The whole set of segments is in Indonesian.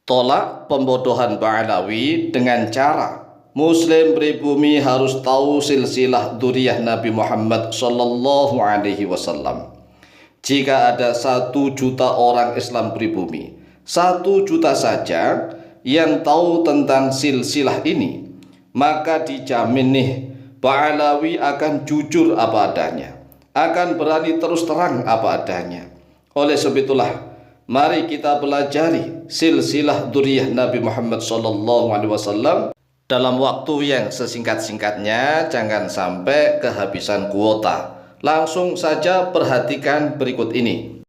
Tolak pembodohan Ba'alawi dengan cara Muslim pribumi harus tahu silsilah dzurriyyah Nabi Muhammad sallallahu alaihi wasallam. Jika ada 1 juta orang Islam pribumi, 1 juta saja yang tahu tentang silsilah ini, maka dijamin nih Ba'alawi akan jujur apa adanya, akan berani terus terang apa adanya. Oleh sebab itulah, mari kita pelajari silsilah dzurriyyah Nabi Muhammad SAW dalam waktu yang sesingkat-singkatnya. Jangan sampai kehabisan kuota. Langsung saja perhatikan berikut ini.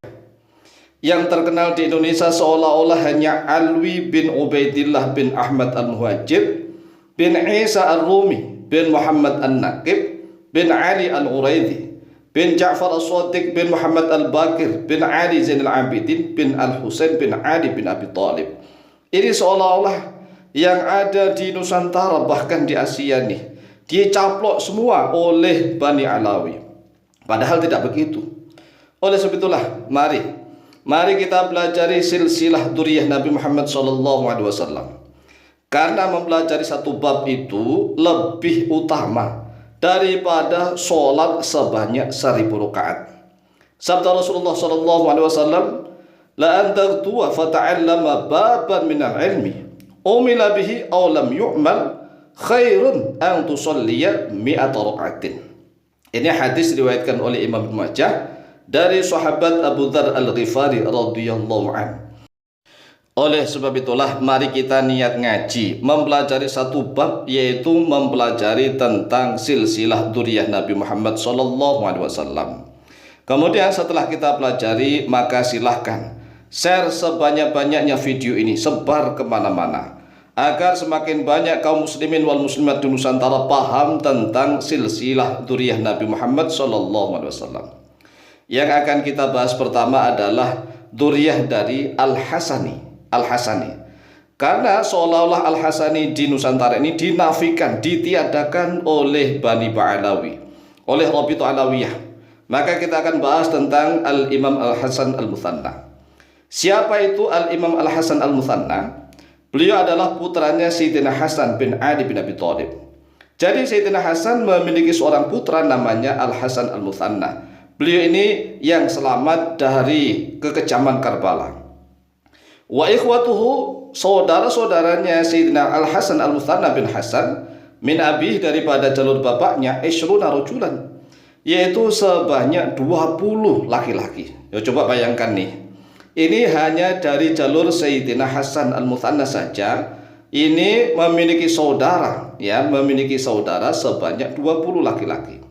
Yang terkenal di Indonesia seolah-olah hanya Alwi bin Ubaidillah bin Ahmad al-Muhajir bin Isa al-Rumi bin Muhammad al-Naqib bin Ali al-Uraidi bin Ja'far al-Shadiq bin Muhammad al-Baqir bin Ali Zainal Abidin bin Al-Husain bin Ali bin Abi Thalib. Ini seolah-olah yang ada di Nusantara, bahkan di Asia nih, dicaplok semua oleh Bani Alawi. Padahal tidak begitu. Oleh sebab itulah, mari kita pelajari silsilah dzurriyyah Nabi Muhammad SAW. Karena mempelajari satu bab itu lebih utama daripada sholat sebanyak 1000 rakaat. Sabda Rasulullah SAW, la antartuwa fata'allama baban minal ilmi umila bihi aw lam yu'mal khairun an tusalliya mi'ata rakaatin. Ini hadis diriwayatkan oleh Imam Ibnu Majah dari sahabat Abu Dzar Al-Ghifari radhiyallahu anhu. Oleh sebab itulah, mari kita niat ngaji mempelajari satu bab, yaitu mempelajari tentang silsilah dzurriyyah Nabi Muhammad SAW. Kemudian setelah kita pelajari, maka silahkan share sebanyak-banyaknya video ini, sebar kemana-mana, agar semakin banyak kaum muslimin wal muslimat di Nusantara paham tentang silsilah dzurriyyah Nabi Muhammad SAW. Yang akan kita bahas pertama adalah dzurriyyah dari Al-Hasani. Karena seolah-olah Al-Hasani di Nusantara ini dinafikan, ditiadakan oleh Bani Ba'alawi, oleh Rabithah Alawiyah. Maka kita akan bahas tentang Al-Imam Al-Hasan Al-Muthanna. Siapa itu Al-Imam Al-Hasan Al-Muthanna? Beliau adalah putranya Sayyidina Hasan bin Ali bin Abi Thalib. Jadi Sayyidina Hasan memiliki seorang putra namanya Al-Hasan Al-Muthanna. Beliau ini yang selamat dari kekejaman Karbala. Wa ikhwatuhu, saudara-saudaranya Sayyidina Al-Hasan Al-Muthanna bin Hasan min abih, daripada jalur bapaknya, isyruna rajulan, yaitu sebanyak 20 laki-laki. Ya, coba bayangkan nih, ini hanya dari jalur Sayyidina Hasan Al-Muthanna saja, ini memiliki saudara, memiliki saudara sebanyak 20 laki-laki.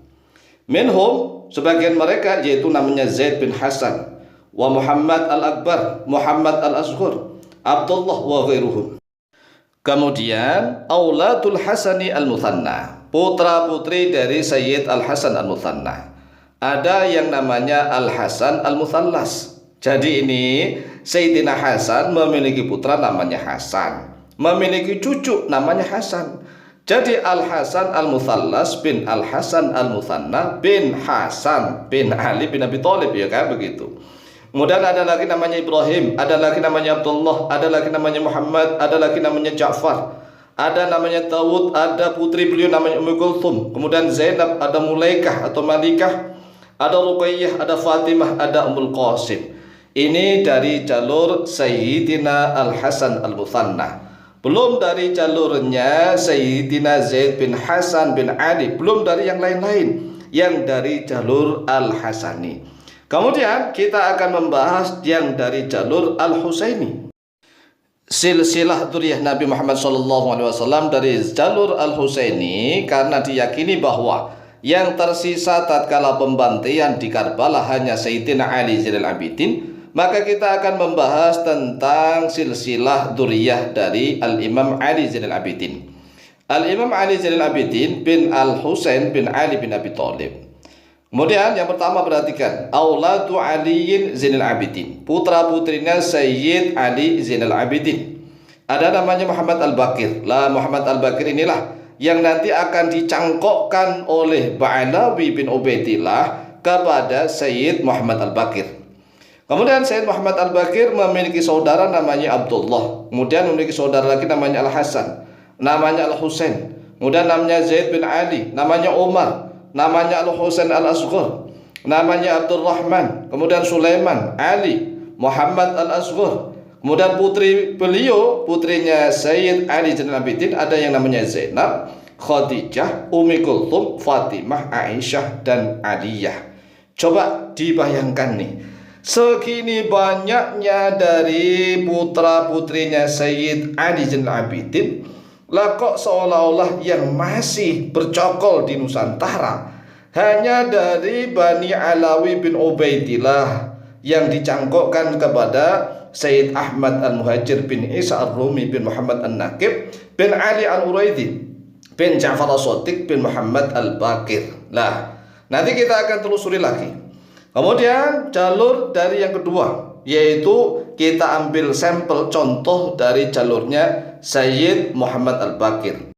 Minhum, sebagian mereka, yaitu namanya Zaid bin Hasan, wa Muhammad al-Akbar, Muhammad al-Asghar, Abdullah wa ghairuhum. Kemudian auladul Hasani al-Muthanna, putra-putri dari Sayyid Al-Hasan Al-Muthanna. Ada yang namanya Al-Hasan Al-Muthallas. Jadi ini Sayyidina Hasan memiliki putra namanya Hasan, memiliki cucu namanya Hasan. Jadi Al-Hasan Al-Muthallas bin Al-Hasan Al-Muthanna bin Hasan bin Ali bin Abi Thalib, ya kan begitu. Kemudian ada lagi namanya Ibrahim, ada lagi namanya Abdullah, ada lagi namanya Muhammad, ada lagi namanya Ja'far, ada namanya Dawud, ada putri beliau namanya Ummu Kulthum, kemudian Zainab, ada Mulaikah atau Malikah, ada Ruqayyah, ada Fatimah, ada Ummul Qasim. Ini dari jalur Sayyidina Al-Hasan Al-Muthanna. Belum dari jalurnya Sayyidina Zaid bin Hasan bin Ali, belum dari yang lain-lain, yang dari jalur Al-Hasani. Kemudian kita akan membahas yang dari jalur Al-Husaini. Silsilah dzurriyyah Nabi Muhammad SAW dari jalur Al-Husaini, karena diyakini bahwa yang tersisa tatkala pembantaian di Karbala hanya Sayyidina Ali Zainal Abidin, maka kita akan membahas tentang silsilah dzurriyyah dari Al-Imam Ali Zainal Abidin. Al-Imam Ali Zainal Abidin bin Al-Husain bin Ali bin Abi Thalib. Kemudian yang pertama, perhatikan, auladu Aliyin Zainal Abidin, putra-putrinya Sayyid Ali Zainal Abidin. Ada namanya Muhammad Al-Baqir. Lah, Muhammad Al-Baqir inilah yang nanti akan dicangkokkan oleh Ba'alawi bin Ubaidillah kepada Sayyid Muhammad Al-Baqir. Kemudian Sayyid Muhammad Al-Baqir memiliki saudara namanya Abdullah. Kemudian memiliki saudara lagi namanya Al-Hasan, namanya Al-Husain. Kemudian namanya Zaid bin Ali, namanya Umar, namanya Al-Husain Al-Asghar, namanya Abdurrahman. Kemudian Sulaiman, Ali, Muhammad Al-Asghar. Kemudian putri beliau, putrinya Sayyid Ali Zainal Abidin, ada yang namanya Zainab, Khadijah, Ummi Kulthum, Fatimah, Aisyah, dan Aliyah. Coba dibayangkan nih, segini banyaknya dari putra-putrinya Sayyid Ali Zainal Abidin, lah kok seolah-olah yang masih bercokol di Nusantara hanya dari Bani Alawi bin Ubaidillah yang dicangkokkan kepada Sayyid Ahmad Al-Muhajir bin Isa Ar-Rumi bin Muhammad An-Naqib bin Ali Al-Uraidi bin Ja'far As-Shadiq bin Muhammad Al-Baqir. Nah, nanti kita akan telusuri lagi. Kemudian jalur dari yang kedua, yaitu kita ambil sampel contoh dari jalurnya Sayyid Muhammad Al-Baqir.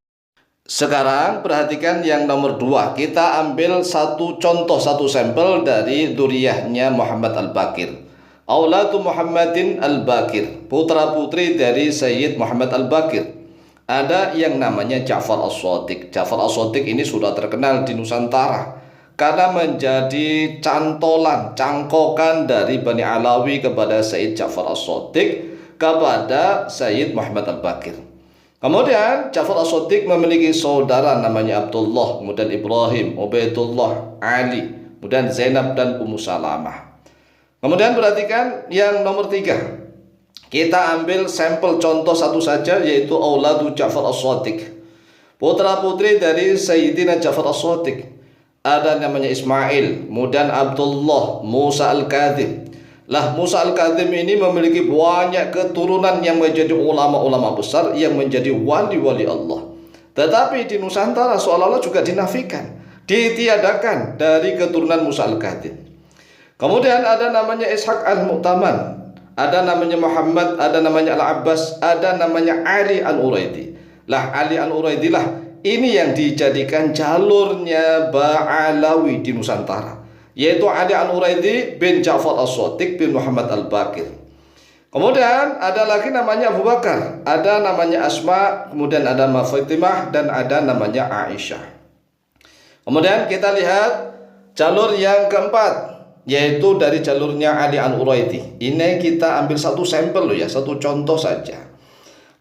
Sekarang perhatikan yang nomor 2. Kita ambil satu contoh, satu sampel dari dzurriyyahnya Muhammad Al-Baqir. Auladu Muhammadin Al-Baqir, putra-putri dari Sayyid Muhammad Al-Baqir. Ada yang namanya Ja'far As-Shadiq. Ja'far As-Shadiq ini sudah terkenal di Nusantara karena menjadi cantolan, cangkokan dari Bani Alawi kepada Sayyid Ja'far As-Shadiq kepada Sayyid Muhammad Al-Baqir. Kemudian Ja'far As-Shadiq memiliki saudara namanya Abdullah, kemudian Ibrahim, Ubaidullah, Ali, kemudian Zainab dan Ummu Salamah. Kemudian perhatikan yang nomor 3. Kita ambil sampel contoh satu saja, yaitu auladu Ja'far As-Shadiq, putra-putri dari Sayyidina Ja'far As-Shadiq. Ada namanya Ismail, kemudian Abdullah, Musa Al-Kadhim. Lah Musa Al-Kadhim ini memiliki banyak keturunan yang menjadi ulama-ulama besar, yang menjadi wali-wali Allah. Tetapi di Nusantara seolah-olah juga dinafikan, ditiadakan dari keturunan Musa Al-Kadhim. Kemudian ada namanya Ishaq Al-Mu'taman, ada namanya Muhammad, ada namanya Al-Abbas, ada namanya Ali Al-Uraidi. Lah Ali Al-Uraidi lah ini yang dijadikan jalurnya Ba'alawi di Nusantara, yaitu Ali Al-Uraidi bin Ja'far As-Shadiq bin Muhammad Al-Baqir. Kemudian ada lagi namanya Abu Bakar, ada namanya Asma, kemudian ada nama Fatimah, dan ada namanya Aisyah. Kemudian kita lihat jalur yang keempat, yaitu dari jalurnya Ali Al-Uraidi. Ini kita ambil satu sampel loh ya, satu contoh saja.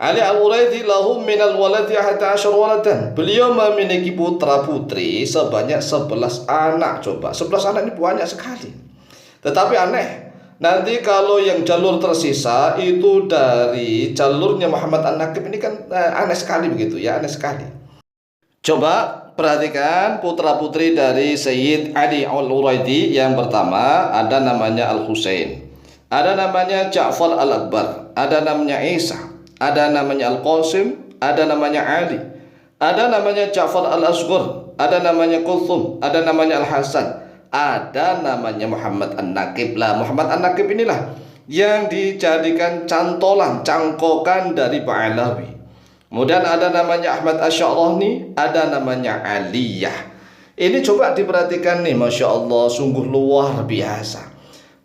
Ali Al-Uraidi lahum minal waladi 11 waladan. Beliau memiliki putra-putri sebanyak 11 anak. Coba, 11 anak ini banyak sekali. Tetapi aneh, nanti kalau yang jalur tersisa itu dari jalurnya Muhammad An-Naqib, ini kan aneh sekali begitu ya, aneh sekali. Coba perhatikan putra-putri dari Sayyid Ali Al-Uraidi. Yang pertama ada namanya Al-Husain, ada namanya Ja'far Al-Akbar, ada namanya Isa, ada namanya Al-Qasim, ada namanya Ali, ada namanya Ja'far Al-Asghar, ada namanya Kulthum, ada namanya Al-Hasan, ada namanya Muhammad An-Naqib. Lah Muhammad An-Naqib inilah yang dijadikan cantolan, cangkokan dari Ba'alawi. Kemudian ada namanya Ahmad Asy-Sya'rani, ada namanya Aliyah. Ini coba diperhatikan nih, Masya Allah, sungguh luar biasa.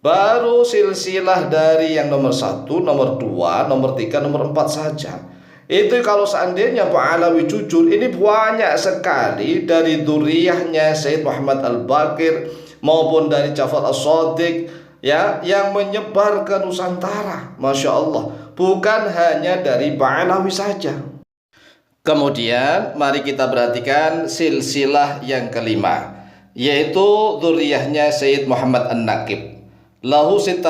Baru silsilah dari yang nomor 1, nomor 2, nomor 3, nomor 4 saja. Itu kalau seandainya Ba'alawi jujur, ini banyak sekali dari dzurriyyahnya Sayyid Muhammad Al-Baqir maupun dari Ja'far As-Shadiq ya, yang menyebar ke Nusantara. Masya Allah, bukan hanya dari Ba'alawi saja. Kemudian mari kita perhatikan silsilah yang kelima, yaitu dzurriyyahnya Sayyid Muhammad An-Naqib. Lahu 16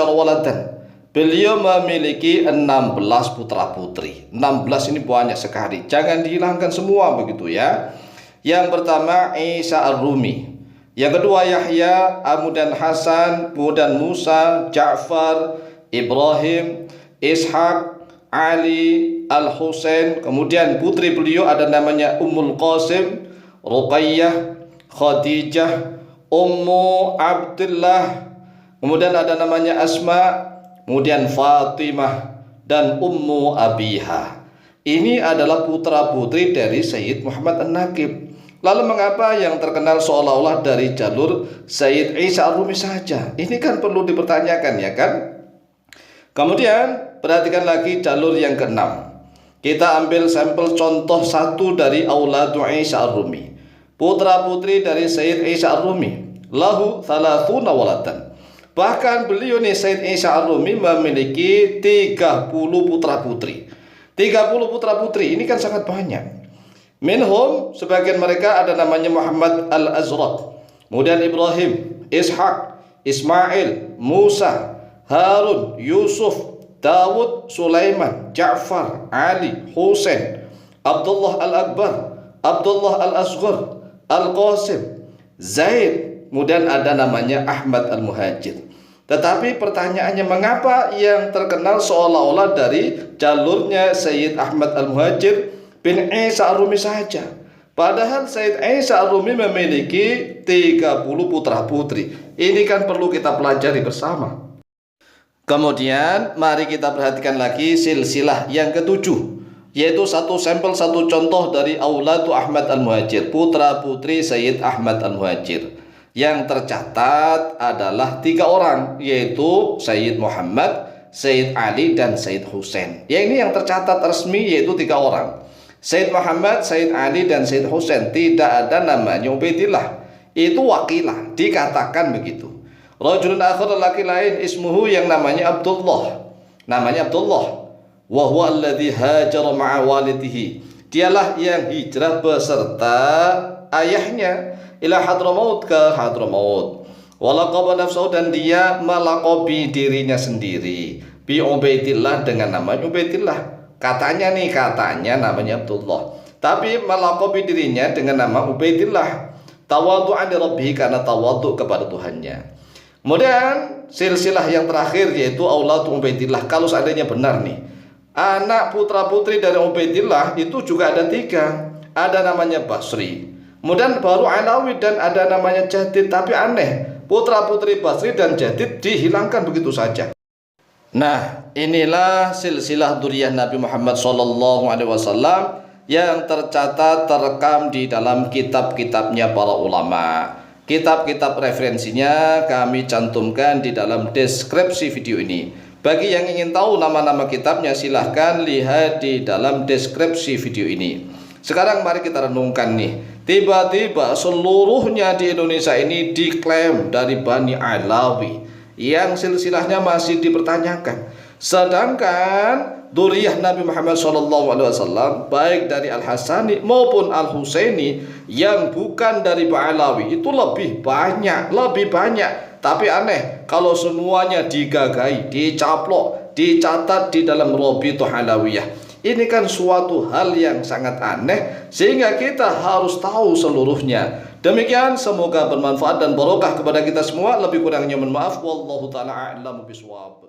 waladan. Beliau memiliki 16 putra-putri. 16 ini banyak sekali, jangan dihilangkan semua begitu ya. Yang pertama Isa Ar-Rumi, yang kedua Yahya, kemudian Hasan, kemudian Musa, Ja'far, Ibrahim, Ishaq, Ali, Al-Husain. Kemudian putri beliau ada namanya Ummul Qasim, Ruqayyah, Khadijah, Ummu Abdullah. Kemudian ada namanya Asma, kemudian Fatimah, dan Ummu Abiha. Ini adalah putra-putri dari Sayyid Muhammad An-Naqib. Lalu mengapa yang terkenal seolah-olah dari jalur Sayyid Isa Ar-Rumi saja? Ini kan perlu dipertanyakan, ya kan? Kemudian perhatikan lagi jalur yang keenam. Kita ambil sampel contoh satu dari Auladu Isa Ar-Rumi, putra-putri dari Sayyid Isa Ar-Rumi. Lahu thalathuna walatan. Bahkan beliau nih Sayyid Isa Ar-Rumi memiliki 30 putra-putri. 30 putra-putri ini kan sangat banyak. Minhum, sebagian mereka ada namanya Muhammad Al-Azraq, kemudian Ibrahim, Ishaq, Ismail, Musa, Harun, Yusuf, Dawud, Sulaiman, Ja'far, Ali, Husain, Abdullah Al-Akbar, Abdullah Al-Asghar, Al-Qasim, Zaid, kemudian ada namanya Ahmad Al-Muhajir. Tetapi pertanyaannya, mengapa yang terkenal seolah-olah dari jalurnya Sayyid Ahmad Al-Muhajir bin Isa Ar-Rumi saja? Padahal Sayyid Isa Ar-Rumi memiliki 30 putra-putri. Ini kan perlu kita pelajari bersama. Kemudian mari kita perhatikan lagi silsilah yang ketujuh, yaitu satu sampel, satu contoh dari Auladu Ahmad Al-Muhajir, putra-putri Sayyid Ahmad Al-Muhajir. Yang tercatat adalah 3 orang, yaitu Sayyid Muhammad, Sayyid Ali, dan Sayyid Husain. Ya, ini yang tercatat resmi, yaitu 3 orang. Sayyid Muhammad, Sayyid Ali, dan Sayyid Husain. Tidak ada namanya Ubaidillah. Itu wakilah, dikatakan begitu. Rajulun akhar, laki lain, ismuhu yang namanya Abdullah. Namanya Abdullah. Wa huwa alladhi hajara ma'a walidihi. Dialah yang hijrah beserta ayahnya ila Hadramaut, ke Hadramaut. Walaqaba nafsuhu, dan dia melaqabi dirinya sendiri bi Ubaidillah, dengan nama Ubaidillah. Katanya namanya Abdullah, tapi melaqabi dirinya dengan nama Ubaidillah. Tawadhu'an li rabbih, karena tawadhu kepada Tuhannya. Kemudian silsilah yang terakhir yaitu Auladu Ubaidillah. Kalau seandainya benar nih, anak putra-putri dari Ubaidillah itu juga ada 3. Ada namanya Basri, kemudian baru Alawi, dan ada namanya Jadid. Tapi aneh, putra-putri Basri dan Jadid dihilangkan begitu saja. Nah, inilah silsilah dzurriyyah Nabi Muhammad SAW yang tercatat, terekam di dalam kitab-kitabnya para ulama. Kitab-kitab referensinya kami cantumkan di dalam deskripsi video ini. Bagi yang ingin tahu nama-nama kitabnya, silahkan lihat di dalam deskripsi video ini. Sekarang mari kita renungkan nih. Tiba-tiba seluruhnya di Indonesia ini diklaim dari Bani Alawi, yang silsilahnya masih dipertanyakan. Sedangkan dzurriyyah Nabi Muhammad SAW, baik dari Al-Hasani maupun Al-Husaini yang bukan dari Ba'alawi, itu lebih banyak. Tapi aneh, kalau semuanya digagai, dicaplok, dicatat di dalam Rabithah Alawiyah, ini kan suatu hal yang sangat aneh, sehingga kita harus tahu seluruhnya. Demikian, semoga bermanfaat dan barokah kepada kita semua. Lebih kurangnya mohon maaf. Wallahu ta'ala a'lamu bishawab.